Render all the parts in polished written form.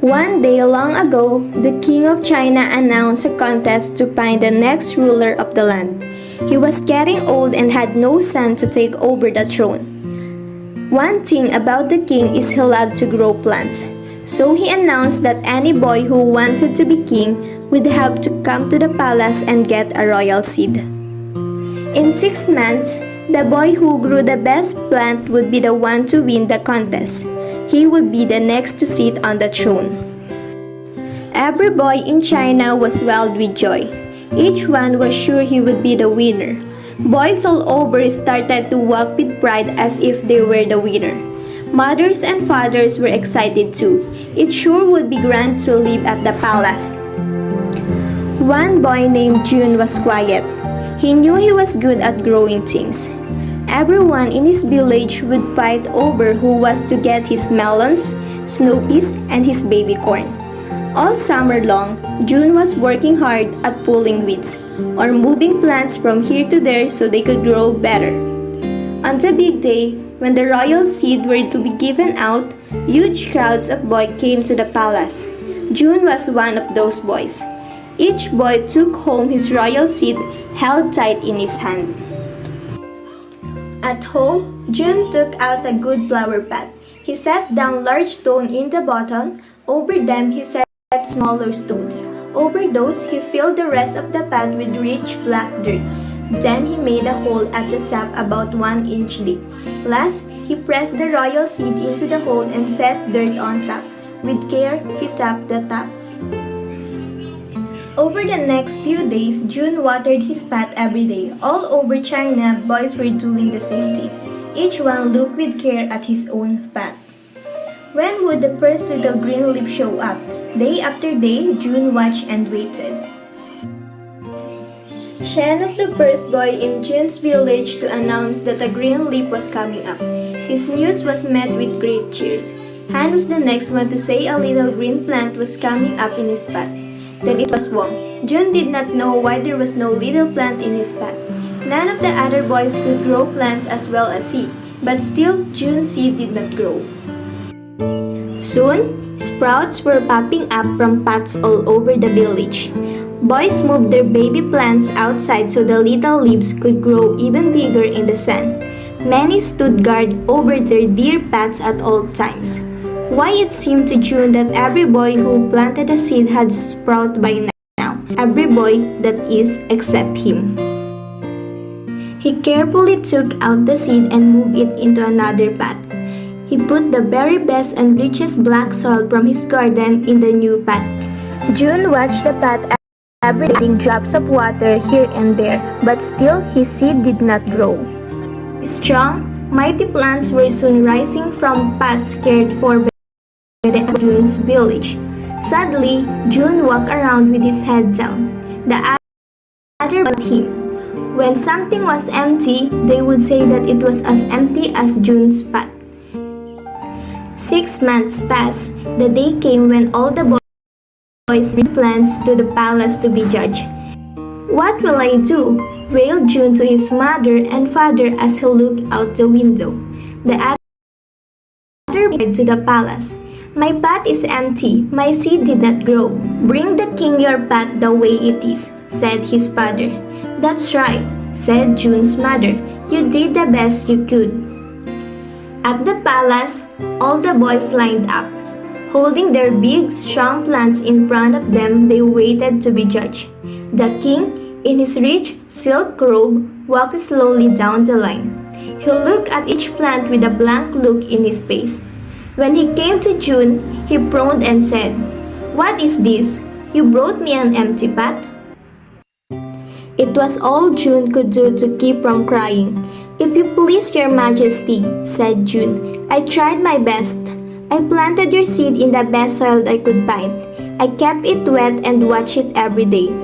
One day long ago, the king of China announced a contest to find the next ruler of the land. He was getting old and had no son to take over the throne. One thing about the king is he loved to grow plants. So he announced that any boy who wanted to be king would have to come to the palace and get a royal seed. In 6 months, the boy who grew the best plant would be the one to win the contest. He would be the next to sit on the throne. Every boy in China was wild with joy. Each one was sure he would be the winner. Boys all over started to walk with pride as if they were the winner. Mothers and fathers were excited too. It sure would be grand to live at the palace. One boy named June was quiet. He knew he was good at growing things. Everyone in his village would fight over who was to get his melons, snow peas, and his baby corn. All summer long, June was working hard at pulling weeds or moving plants from here to there so they could grow better. On the big day, when the royal seed were to be given out, huge crowds of boys came to the palace. June was one of those boys. Each boy took home his royal seed held tight in his hand. At home, June took out a good flower pot. He set down large stones in the bottom. Over them, he set smaller stones. Over those, he filled the rest of the pot with rich black dirt. Then he made a hole at the top about 1 inch deep. Last, he pressed the royal seed into the hole and set dirt on top. With care, he tapped the top. Over the next few days, June watered his pot every day. All over China, boys were doing the same thing. Each one looked with care at his own pot. When would the first little green leaf show up? Day after day, June watched and waited. Shen was the first boy in June's village to announce that a green leaf was coming up. His news was met with great cheers. Han was the next one to say a little green plant was coming up in his pot. Then it was Wong. June did not know why there was no little plant in his pot. None of the other boys could grow plants as well as he, but still June's seed did not grow. Soon, sprouts were popping up from pots all over the village. Boys moved their baby plants outside so the little leaves could grow even bigger in the sun. Many stood guard over their dear pots at all times. Why it seemed to June that every boy who planted a seed had sprouted by now. Every boy, that is, except him. He carefully took out the seed and moved it into another pot. He put the very best and richest black soil from his garden in the new pot. June watched the pot every day, adding drops of water here and there, but still his seed did not grow. Strong, mighty plants were soon rising from pots cared for by June's village. Sadly, June walked around with his head down. The other but him. When something was empty, they would say that it was as empty as June's pot. 6 months passed. The day came when all the boys bring plants to the palace to be judged. "What will I do?" wailed June to his mother and father as he looked out the window. The other went to the palace. "My pot is empty. My seed did not grow." "Bring the king your pot the way it is," said his father. "That's right," said June's mother. "You did the best you could." At the palace, all the boys lined up. Holding their big, strong plants in front of them, they waited to be judged. The king, in his rich silk robe, walked slowly down the line. He looked at each plant with a blank look in his face. When he came to June, he frowned and said, "What is this? You brought me an empty pot?" It was all June could do to keep from crying. "If you please, your majesty," said June, "I tried my best. I planted your seed in the best soil I could find. I kept it wet and watched it every day.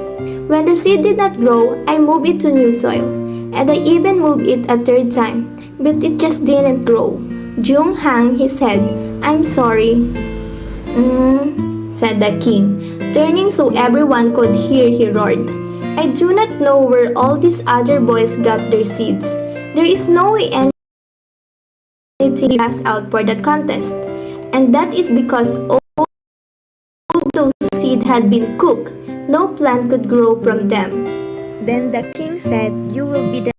When the seed did not grow, I moved it to new soil. And I even moved it a third time, but it just didn't grow." June hung his head. "I'm sorry." Said the king. Turning so everyone could hear, he roared, "I do not know where all these other boys got their seeds. There is no way anything passed out for that contest. And that is because all those seeds had been cooked, no plant could grow from them. Then the king said, "You will be the